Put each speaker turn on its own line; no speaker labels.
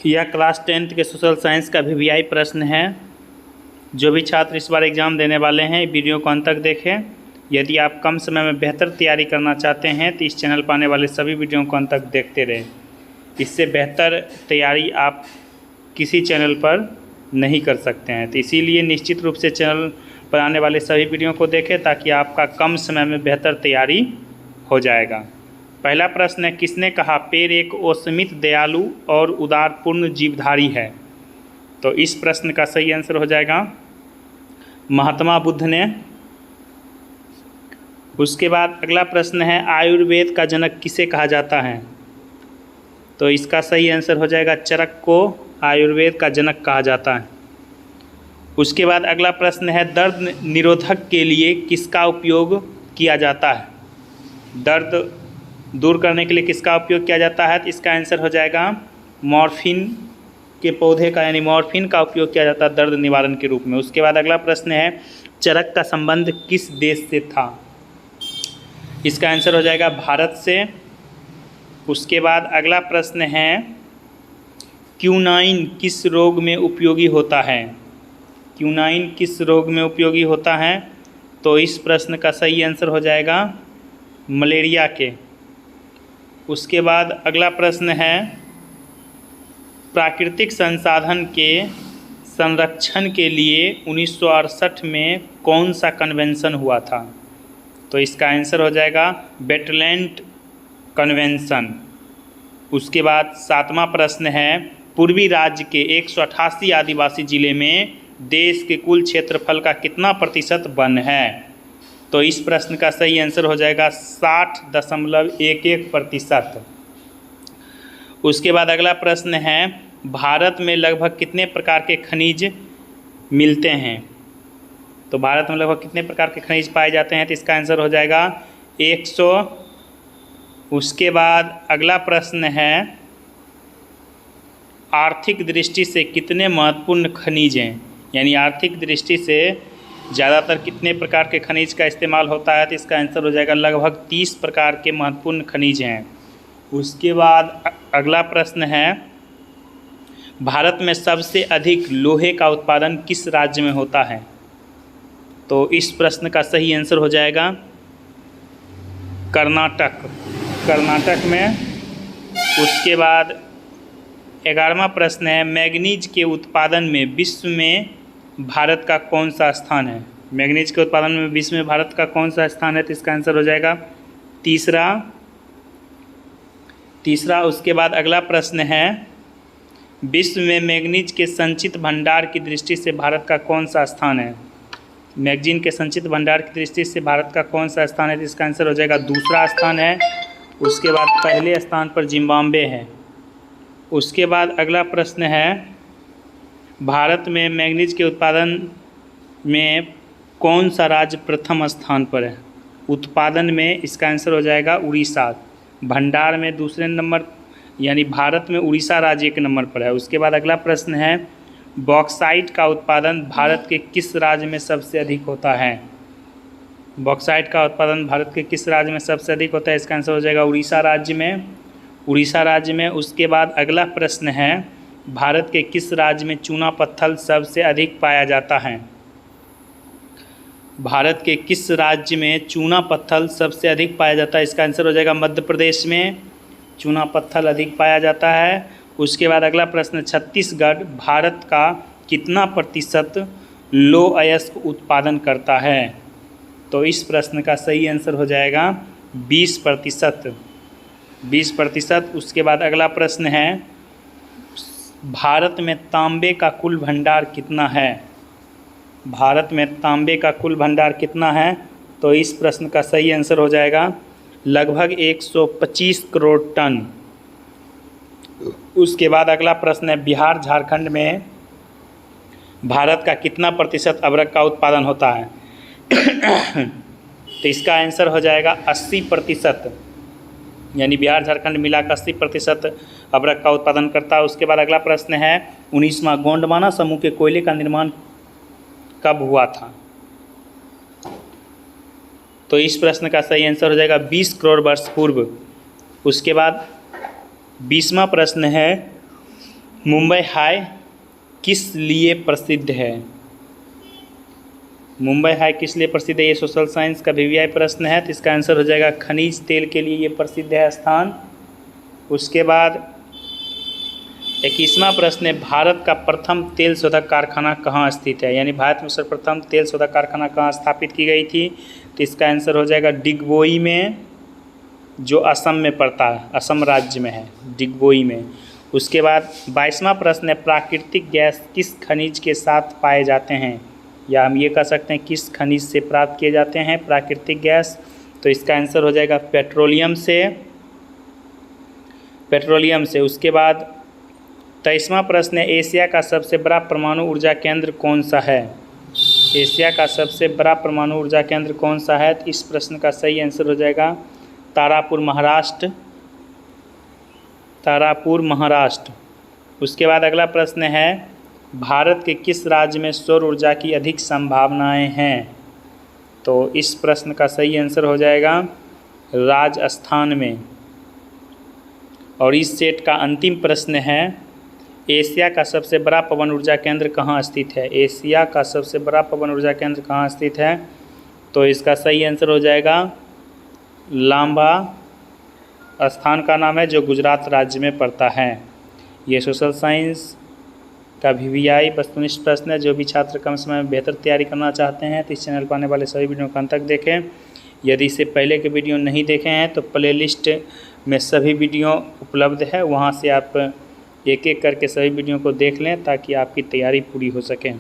यह class 10th के social science का वीवीआई प्रश्न है। जो भी छात्र इस बार एग्ज़ाम देने वाले हैं वीडियो को अंत तक देखें। यदि आप कम समय में बेहतर तैयारी करना चाहते हैं तो इस चैनल पर आने वाले सभी वीडियो को अंत तक देखते रहें। इससे बेहतर तैयारी आप किसी चैनल पर नहीं कर सकते हैं, तो इसीलिए निश्चित रूप से चैनल पर आने वाले सभी वीडियो को देखें ताकि आपका कम समय में बेहतर तैयारी हो जाएगा। पहला प्रश्न है, किसने कहा पेड़ एक असीमित दयालु और उदारपूर्ण जीवधारी है? तो इस प्रश्न का सही आंसर हो जाएगा महात्मा बुद्ध ने। उसके बाद अगला प्रश्न है, आयुर्वेद का जनक किसे कहा जाता है? तो इसका सही आंसर हो जाएगा चरक को आयुर्वेद का जनक कहा जाता है। उसके बाद अगला प्रश्न है, दर्द निरोधक के लिए किसका उपयोग किया जाता है? दर्द दूर करने के लिए किसका उपयोग किया जाता है? तो इसका आंसर हो जाएगा मॉर्फिन के पौधे का, यानी मॉर्फिन का उपयोग किया जाता है दर्द निवारण के रूप में। उसके बाद अगला प्रश्न है, चरक का संबंध किस देश से था? इसका आंसर हो जाएगा भारत से। उसके बाद अगला प्रश्न है, क्यूनाइन किस रोग में उपयोगी होता है? क्यूनाइन किस रोग में उपयोगी होता है? तो इस प्रश्न का सही आंसर हो जाएगा मलेरिया के। उसके बाद अगला प्रश्न है, प्राकृतिक संसाधन के संरक्षण के लिए 1968 में कौन सा कन्वेंशन हुआ था? तो इसका आंसर हो जाएगा वेटलैंड कन्वेंशन। उसके बाद सातवां प्रश्न है, पूर्वी राज्य के 188 आदिवासी जिले में देश के कुल क्षेत्रफल का कितना प्रतिशत वन है? तो इस प्रश्न का सही आंसर हो जाएगा 60.11%। उसके बाद अगला प्रश्न है, भारत में लगभग कितने प्रकार के खनिज मिलते हैं? तो भारत में लगभग कितने प्रकार के खनिज पाए जाते हैं? तो इसका आंसर हो जाएगा 100। उसके बाद अगला प्रश्न है, आर्थिक दृष्टि से कितने महत्वपूर्ण खनिज हैं? यानी आर्थिक दृष्टि से ज़्यादातर कितने प्रकार के खनिज का इस्तेमाल होता है? तो इसका आंसर हो जाएगा लगभग 30 प्रकार के महत्वपूर्ण खनिज हैं। उसके बाद अगला प्रश्न है, भारत में सबसे अधिक लोहे का उत्पादन किस राज्य में होता है? तो इस प्रश्न का सही आंसर हो जाएगा कर्नाटक में। उसके बाद 11वां प्रश्न है, मैग्नीज के उत्पादन में विश्व में भारत का कौन सा स्थान है? मैग्नीज के उत्पादन में विश्व में भारत का कौन सा स्थान है? तो इसका आंसर हो जाएगा तीसरा। उसके बाद अगला प्रश्न है, विश्व में मैग्नीज के संचित भंडार की दृष्टि से भारत का कौन सा स्थान है? मैग्नीज के संचित भंडार की दृष्टि से भारत का कौन सा स्थान है? तो इसका आंसर हो जाएगा दूसरा स्थान है। उसके बाद पहले स्थान पर जिम्बाब्वे है। उसके बाद अगला प्रश्न है, भारत में मैग्नीज के उत्पादन में कौन सा राज्य प्रथम स्थान पर है? उत्पादन में इसका आंसर हो जाएगा उड़ीसा। भंडार में दूसरे नंबर, यानी भारत में उड़ीसा राज्य एक नंबर पर है। उसके बाद अगला प्रश्न है, बॉक्साइट का उत्पादन भारत के किस राज्य में सबसे अधिक होता है? बॉक्साइट का उत्पादन भारत के किस राज्य में सबसे अधिक होता है? इसका आंसर हो जाएगा उड़ीसा राज्य में। उसके बाद अगला प्रश्न है, भारत के किस राज्य में चूना पत्थर सबसे अधिक पाया जाता है? भारत के किस राज्य में चूना पत्थर सबसे अधिक पाया जाता है? इसका आंसर हो जाएगा मध्य प्रदेश में चूना पत्थर अधिक पाया जाता है। उसके बाद अगला प्रश्न, छत्तीसगढ़ भारत का कितना प्रतिशत लौह अयस्क उत्पादन करता है? तो इस प्रश्न का सही आंसर हो जाएगा 20%। उसके बाद अगला प्रश्न है, भारत में तांबे का कुल भंडार कितना है? भारत में तांबे का कुल भंडार कितना है? तो इस प्रश्न का सही आंसर हो जाएगा लगभग 125 करोड़ टन। उसके बाद अगला प्रश्न है, बिहार झारखंड में भारत का कितना प्रतिशत अबरक का उत्पादन होता है? तो इसका आंसर हो जाएगा 80%, यानी बिहार झारखंड मिलाकर 80% अबरक का उत्पादन करता है। उसके बाद अगला प्रश्न है, 19वां गोंडवाना समूह के कोयले का निर्माण कब हुआ था? तो इस प्रश्न का सही आंसर हो जाएगा 20 करोड़ वर्ष पूर्व। उसके बाद 20वां प्रश्न है, मुंबई हाई किस लिए प्रसिद्ध है? मुंबई हाई किस लिए प्रसिद्ध है? ये सोशल साइंस का वीवीआई प्रश्न है, तो इसका आंसर हो जाएगा खनिज तेल के लिए ये प्रसिद्ध है स्थान। उसके बाद 21वां प्रश्न है, भारत का प्रथम तेल शोधक कारखाना कहाँ स्थित है? यानी भारत में सर्वप्रथम तेल शोधक कारखाना कहाँ स्थापित की गई थी? तो इसका आंसर हो जाएगा डिगबोई में, जो असम में पड़ता है, असम राज्य में है, डिगबोई में। उसके बाद 22वां प्रश्न है, प्राकृतिक गैस किस खनिज के साथ पाए जाते हैं? या हम ये कह सकते हैं किस खनिज से प्राप्त किए जाते हैं प्राकृतिक गैस? तो इसका आंसर हो जाएगा पेट्रोलियम से, पेट्रोलियम से। उसके बाद 23वां प्रश्न है, एशिया का सबसे बड़ा परमाणु ऊर्जा केंद्र कौन सा है? एशिया का सबसे बड़ा परमाणु ऊर्जा केंद्र कौन सा है? तो इस प्रश्न का सही आंसर हो जाएगा तारापुर, महाराष्ट्र, तारापुर, महाराष्ट्र। उसके बाद अगला प्रश्न है, भारत के किस राज्य में सौर ऊर्जा की अधिक संभावनाएं हैं? तो इस प्रश्न का सही आंसर हो जाएगा राजस्थान में। और इस सेट का अंतिम प्रश्न है, एशिया का सबसे बड़ा पवन ऊर्जा केंद्र कहाँ स्थित है? एशिया का सबसे बड़ा पवन ऊर्जा केंद्र कहाँ स्थित है? तो इसका सही आंसर हो जाएगा लांबा, स्थान का नाम है जो गुजरात राज्य में पड़ता है। ये सोशल साइंस का वीवीआई वस्तुनिष्ठ प्रश्न है। जो भी छात्र कम समय में बेहतर तैयारी करना चाहते हैं तो इस चैनल पर आने वाले सभी वीडियो को अंत तक देखें। यदि इससे पहले के वीडियो नहीं देखे हैं तो प्लेलिस्ट में सभी वीडियो उपलब्ध है, वहां से आप एक एक करके सभी वीडियो को देख लें ताकि आपकी तैयारी पूरी हो सके।